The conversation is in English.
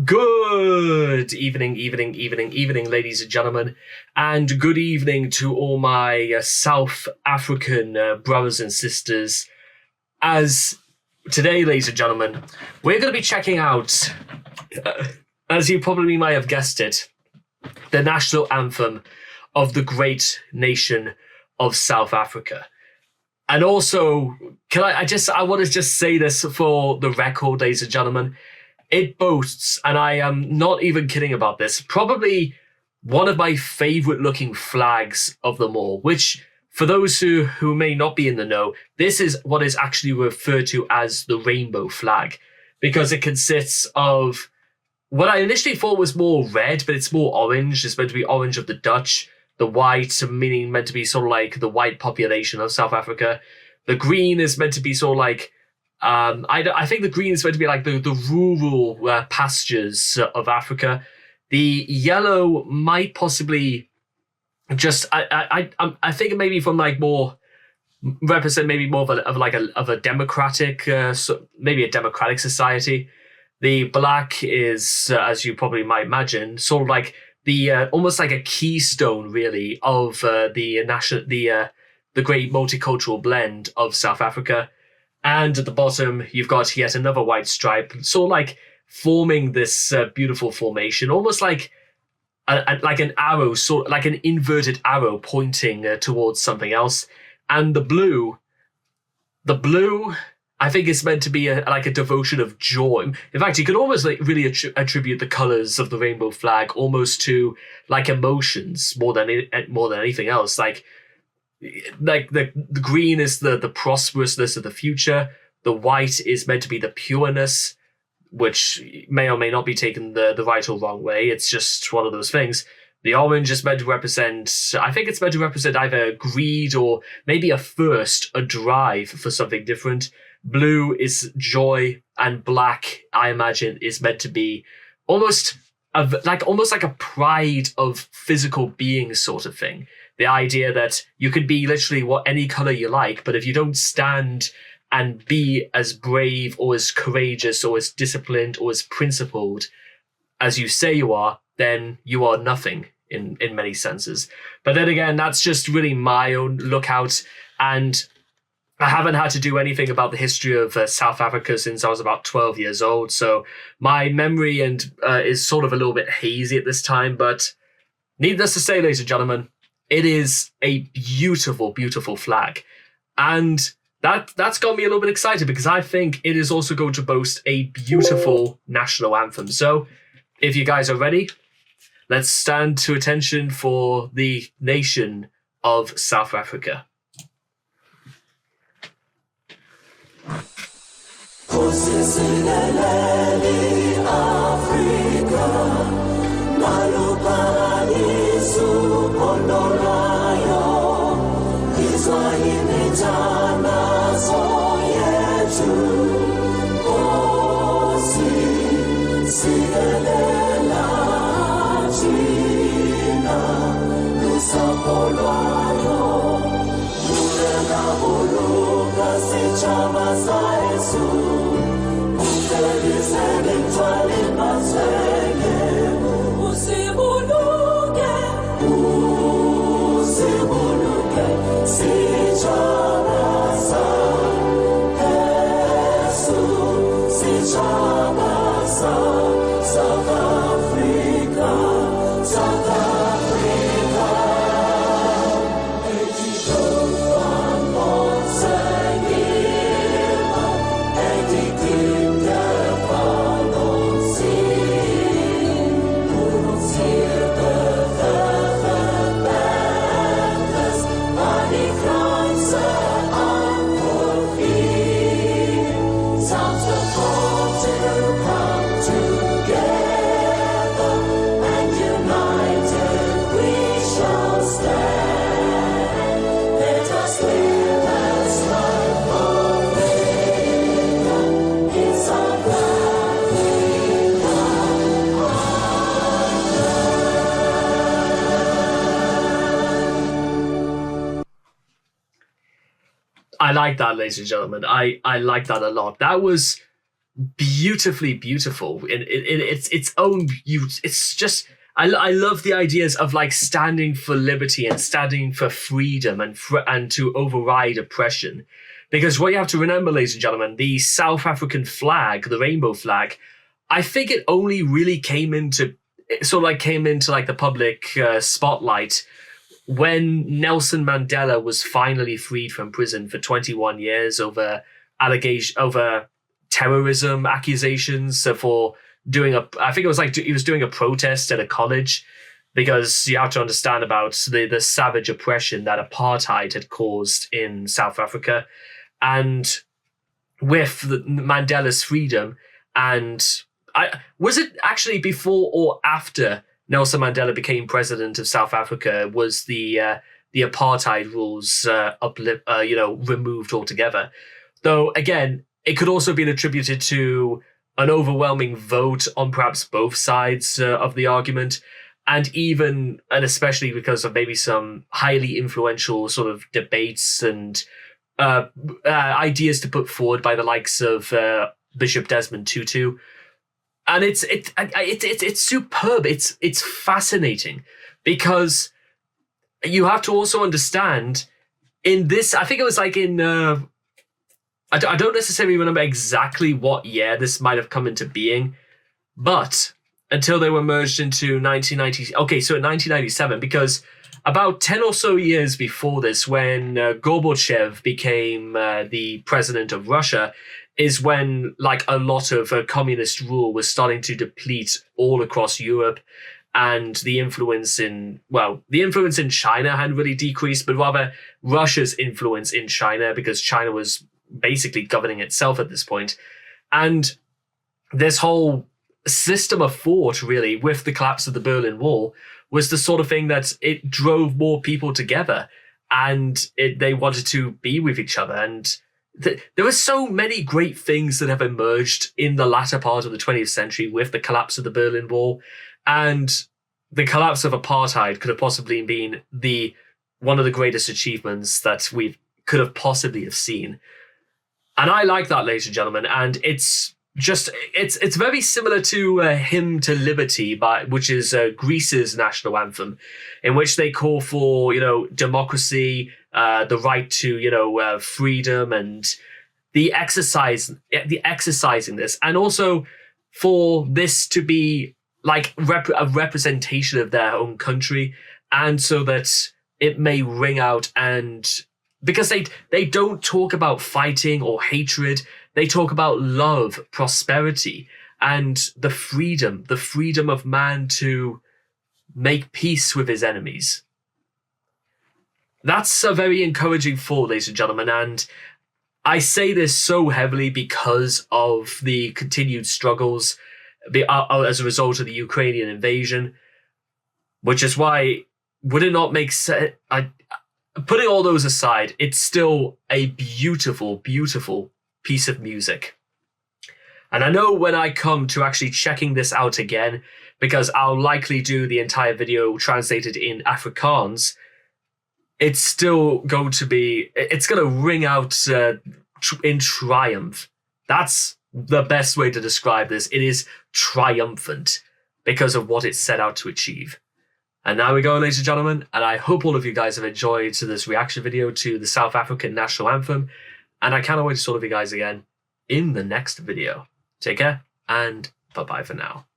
Good evening, ladies and gentlemen, and good evening to all my South African brothers and sisters. As today, ladies and gentlemen, we're going to be checking out, as you probably might have guessed it, the national anthem of the great nation of South Africa. And also, I want to just say this for the record, ladies and gentlemen. It boasts, and I am not even kidding about this, probably one of my favorite looking flags of them all, which for those who may not be in the know, this is what is actually referred to as the rainbow flag, because it consists of what I initially thought was more red, but it's more orange. It's meant to be orange of the Dutch, the white meaning meant to be sort of like the white population of South Africa. The green is meant to be sort of like I think the green is meant to be like the rural pastures of Africa. The yellow might possibly just I think maybe from like more represent maybe more of a democratic maybe a democratic society. The black is as you probably might imagine sort of like the almost like a keystone really of the great multicultural blend of South Africa. And at the bottom, you've got yet another white stripe, sort of like forming this beautiful formation, almost like an arrow, sort of like an inverted arrow pointing towards something else. And the blue, I think is meant to be like a devotion of joy. In fact, you could almost like really attribute the colors of the rainbow flag almost to like emotions more than anything else. Like the green is the prosperousness of the future. The white is meant to be the pureness, which may or may not be taken the right or wrong way. It's just one of those things. The orange is meant to represent, I think it's meant to represent either greed or maybe a drive for something different. Blue is joy, and black, I imagine, is meant to be almost like a pride of physical being sort of thing. The idea that you could be literally any color you like, but if you don't stand and be as brave or as courageous or as disciplined or as principled as you say you are, then you are nothing in many senses. But then again, that's just really my own lookout, and I haven't had to do anything about the history of South Africa since I was about 12 years old, so my memory is sort of a little bit hazy at this time, but needless to say, ladies and gentlemen, it is a beautiful, beautiful flag. And that's got me a little bit excited because I think it is also going to boast a beautiful national anthem. So if you guys are ready, let's stand to attention for the nation of South Africa. I like that, ladies and gentlemen. I like that a lot. That was beautifully beautiful in its own beauty. It's just I love the ideas of like standing for liberty and standing for freedom and to override oppression. Because what you have to remember, ladies and gentlemen, the South African flag, the rainbow flag, I think it only really came into the public spotlight when Nelson Mandela was finally freed from prison for 21 years over terrorism accusations for I think it was like he was doing a protest at a college, because you have to understand about the savage oppression that apartheid had caused in South Africa. And with Mandela's freedom, and was it actually before or after Nelson Mandela became president of South Africa, was the apartheid rules removed altogether? Though again, it could also be attributed to an overwhelming vote on perhaps both sides of the argument, and especially because of maybe some highly influential sort of debates and ideas to put forward by the likes of Bishop Desmond Tutu. And it's superb. It's fascinating, because you have to also understand in this. I think it was like in. I don't necessarily remember exactly what year this might have come into being, but until they were merged into 1990. Okay, so in 1997, because about 10 or so years before this, when Gorbachev became the president of Russia, is when like a lot of communist rule was starting to deplete all across Europe, and the influence in China hadn't really decreased, but rather Russia's influence in China, because China was basically governing itself at this point. And this whole system of thought, really, with the collapse of the Berlin Wall, was the sort of thing that it drove more people together, and they wanted to be with each other. And there were so many great things that have emerged in the latter part of the 20th century with the collapse of the Berlin Wall, and the collapse of apartheid could have possibly been one of the greatest achievements that we could have possibly have seen. And I like that, ladies and gentlemen. And it's very similar to Hymn to Liberty, which is Greece's national anthem, in which they call for, democracy, the right to, freedom, and the exercising this, and also for this to be like a representation of their own country, and so that it may ring out. And because they don't talk about fighting or hatred, they talk about love, prosperity, and the freedom of man to make peace with his enemies. That's a very encouraging thought, ladies and gentlemen, and I say this so heavily because of the continued struggles as a result of the Ukrainian invasion, which is why, would it not make sense? Putting all those aside, it's still a beautiful, beautiful piece of music. And I know when I come to actually checking this out again, because I'll likely do the entire video translated in Afrikaans, it's still going to ring out in triumph. That's the best way to describe this. It is triumphant because of what it set out to achieve. And now we go, ladies and gentlemen, and I hope all of you guys have enjoyed this reaction video to the South African national anthem, and I cannot wait to see all of you guys again in the next video. Take care, and bye-bye for now.